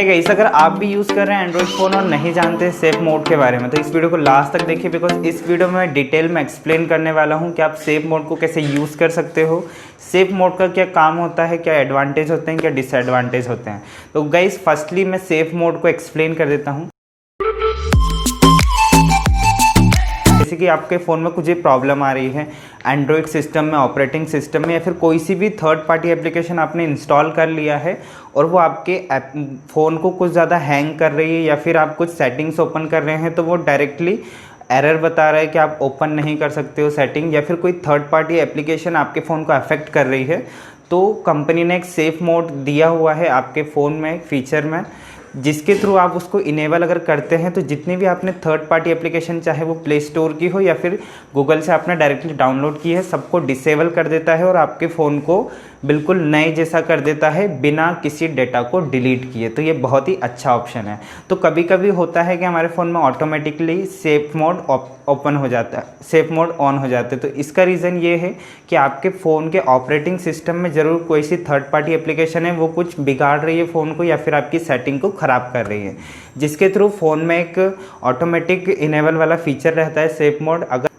है गाइस, अगर आप भी यूज़ कर रहे हैं एंड्रॉइड फ़ोन और नहीं जानते सेफ मोड के बारे में तो इस वीडियो को लास्ट तक देखिए, बिकॉज इस वीडियो में मैं डिटेल में एक्सप्लेन करने वाला हूं कि आप सेफ मोड को कैसे यूज़ कर सकते हो, सेफ मोड का क्या काम होता है, क्या एडवांटेज होते हैं, क्या डिसएडवांटेज होते हैं। तो गाइस फर्स्टली मैं सेफ मोड को एक्सप्लेन कर देता हूँ। जैसे कि आपके फ़ोन में कुछ भी प्रॉब्लम आ रही है एंड्रॉयड सिस्टम में, ऑपरेटिंग सिस्टम में, या फिर कोई सी भी थर्ड पार्टी एप्लीकेशन आपने इंस्टॉल कर लिया है और वो आपके फ़ोन को कुछ ज़्यादा हैंग कर रही है, या फिर आप कुछ सेटिंग्स ओपन कर रहे हैं तो वो डायरेक्टली एरर बता रहा है कि आप ओपन नहीं कर सकते हो सेटिंग, या फिर कोई थर्ड पार्टी एप्लीकेशन आपके फ़ोन को अफेक्ट कर रही है, तो कंपनी ने एक सेफ मोड दिया हुआ है आपके फ़ोन में एक फीचर में, जिसके थ्रू आप उसको इनेबल अगर करते हैं तो जितनी भी आपने थर्ड पार्टी एप्लीकेशन, चाहे वो प्ले स्टोर की हो या फिर गूगल से आपने डायरेक्टली डाउनलोड की है, सबको डिसेबल कर देता है और आपके फ़ोन को बिल्कुल नए जैसा कर देता है बिना किसी डेटा को डिलीट किए। तो ये बहुत ही अच्छा ऑप्शन है। तो कभी कभी होता है कि हमारे फ़ोन में ऑटोमेटिकली सेफ मोड ओपन हो जाता है, सेफ मोड ऑन हो जाता है। तो इसका रीज़न ये है कि आपके फ़ोन के ऑपरेटिंग सिस्टम में ज़रूर कोई सी थर्ड पार्टी एप्लीकेशन है, वो कुछ बिगाड़ रही है फ़ोन को या फिर आपकी सेटिंग को ख़राब कर रही है, जिसके थ्रू फ़ोन में एक ऑटोमेटिक इनेबल वाला फीचर रहता है सेफ मोड। अगर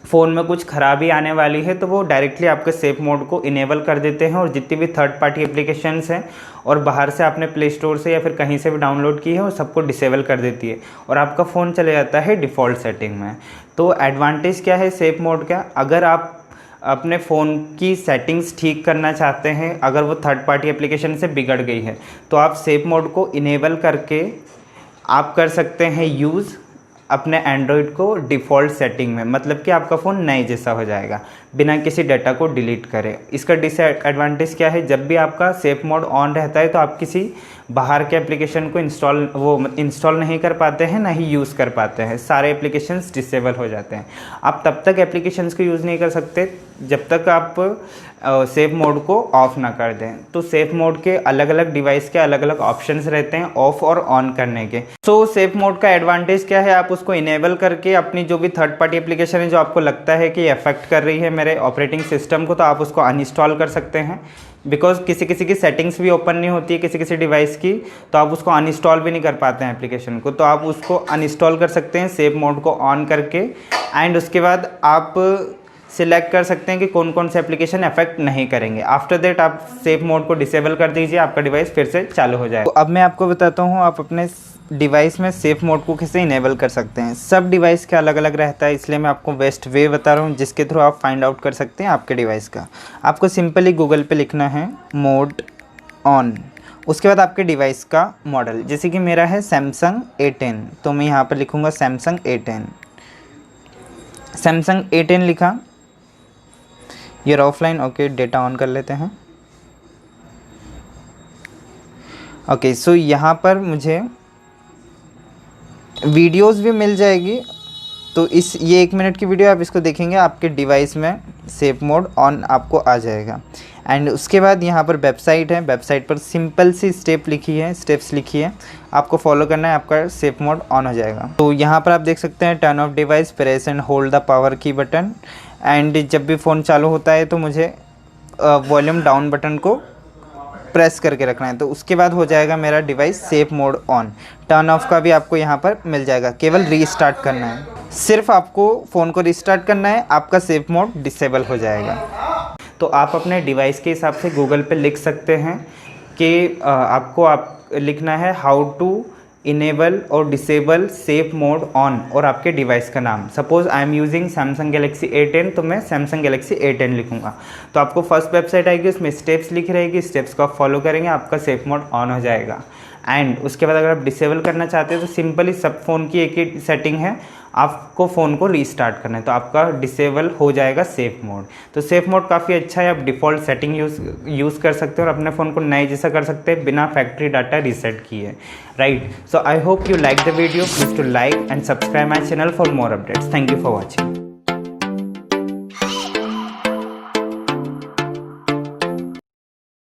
फ़ोन में कुछ खराबी आने वाली है तो वो डायरेक्टली आपके सेफ मोड को इनेबल कर देते हैं और जितनी भी थर्ड पार्टी एप्लीकेशंस हैं और बाहर से आपने प्ले स्टोर से या फिर कहीं से भी डाउनलोड की है वो सबको डिसेबल कर देती है और आपका फ़ोन चले जाता है डिफ़ॉल्ट सेटिंग में। तो एडवांटेज क्या है सेफ मोड का, अगर आप अपने फ़ोन की सेटिंग्स ठीक करना चाहते हैं, अगर वो थर्ड पार्टी एप्लीकेशन से बिगड़ गई है तो आप सेफ मोड को इनेबल करके आप कर सकते हैं यूज़ अपने एंड्रॉयड को डिफ़ॉल्ट सेटिंग में, मतलब कि आपका फ़ोन नए जैसा हो जाएगा बिना किसी डाटा को डिलीट करे। इसका डिसएडवांटेज क्या है, जब भी आपका सेफ मोड ऑन रहता है तो आप किसी बाहर के एप्लीकेशन को इंस्टॉल नहीं कर पाते हैं, ना ही यूज़ कर पाते हैं, सारे एप्लीकेशंस डिसेबल हो जाते हैं। आप तब तक एप्लीकेशंस को यूज़ नहीं कर सकते जब तक आप सेफ मोड को ऑफ़ ना कर दें। तो सेफ मोड के अलग अलग डिवाइस के अलग अलग ऑप्शंस रहते हैं ऑफ़ और ऑन करने के। सो सेफ मोड का एडवांटेज क्या है, आप उसको इनेबल करके अपनी जो भी थर्ड पार्टी एप्लीकेशन है जो आपको लगता है कि अफेक्ट कर रही है मेरे ऑपरेटिंग सिस्टम को, तो आप उसको अनइंस्टॉल कर सकते हैं। बिकॉज किसी किसी की सेटिंग्स भी ओपन नहीं होती है किसी किसी डिवाइस की, तो आप उसको अनइंस्टॉल भी नहीं कर पाते हैं एप्लीकेशन को, तो आप उसको अनइंस्टॉल कर सकते हैं सेफ मोड को ऑन करके। एंड उसके बाद आप सिलेक्ट कर सकते हैं कि कौन कौन से एप्लीकेशन अफेक्ट नहीं करेंगे। आफ्टर दैट आप सेफ मोड को डिसेबल कर दीजिए, आपका डिवाइस फिर से चालू हो जाएगा। तो अब मैं आपको बताता हूँ आप अपने डिवाइस में सेफ मोड को कैसे इनेबल कर सकते हैं। सब डिवाइस का अलग अलग रहता है, इसलिए मैं आपको बेस्ट वे बता रहा हूँ जिसके थ्रू आप फाइंड आउट कर सकते हैं आपके डिवाइस का। आपको सिंपली गूगल पे लिखना है मोड ऑन, उसके बाद आपके डिवाइस का मॉडल, जैसे कि मेरा है सैमसंग A10, तो मैं यहाँ पर लिखूँगा सैमसंग A10। सैमसंग A10 लिखा, ये ऑफलाइन, ओके डेटा ऑन कर लेते हैं। ओके सो यहाँ पर मुझे वीडियोस भी मिल जाएगी, तो ये 1 मिनट की वीडियो आप इसको देखेंगे आपके डिवाइस में सेफ मोड ऑन आपको आ जाएगा। एंड उसके बाद यहाँ पर वेबसाइट है, वेबसाइट पर सिंपल सी स्टेप्स लिखी है, आपको फॉलो करना है, आपका सेफ मोड ऑन हो जाएगा। तो यहाँ पर आप देख सकते हैं turn off device, press and hold the power की बटन, एंड जब भी फ़ोन चालू होता है तो मुझे वॉल्यूम डाउन बटन को प्रेस करके रखना है, तो उसके बाद हो जाएगा मेरा device safe mode on. Turn off का भी आपको यहाँ पर मिल जाएगा, केवल रीस्टार्ट करना है, सिर्फ आपको फ़ोन को रीस्टार्ट करना है, आपका सेफ मोड डिसेबल हो जाएगा। तो आप अपने डिवाइस के हिसाब से गूगल पे लिख सकते हैं कि आपको लिखना है हाउ टू इनेबल और डिसेबल सेफ मोड ऑन और आपके डिवाइस का नाम। Suppose I am using Samsung Galaxy A10, तो मैं सैमसंग गैलेक्सी A10 लिखूंगा। तो आपको फर्स्ट वेबसाइट आएगी, उसमें स्टेप्स लिखी रहेगी, स्टेप्स को आप फॉलो करेंगे, आपका सेफ मोड ऑन हो जाएगा। एंड उसके बाद अगर आप डिसेबल करना चाहते हो तो सिंपली सब फ़ोन की एक ही सेटिंग है, आपको फ़ोन को रीस्टार्ट करना है, तो आपका डिसेबल हो जाएगा सेफ मोड। तो सेफ मोड काफ़ी अच्छा है, आप डिफ़ॉल्ट सेटिंग यूज़ कर सकते हो और अपने फ़ोन को नए जैसा कर सकते हैं बिना फैक्ट्री डाटा रीसेट किए, right. So I hope you like the video, please to like and subscribe my channel for more updates. Thank you for watching.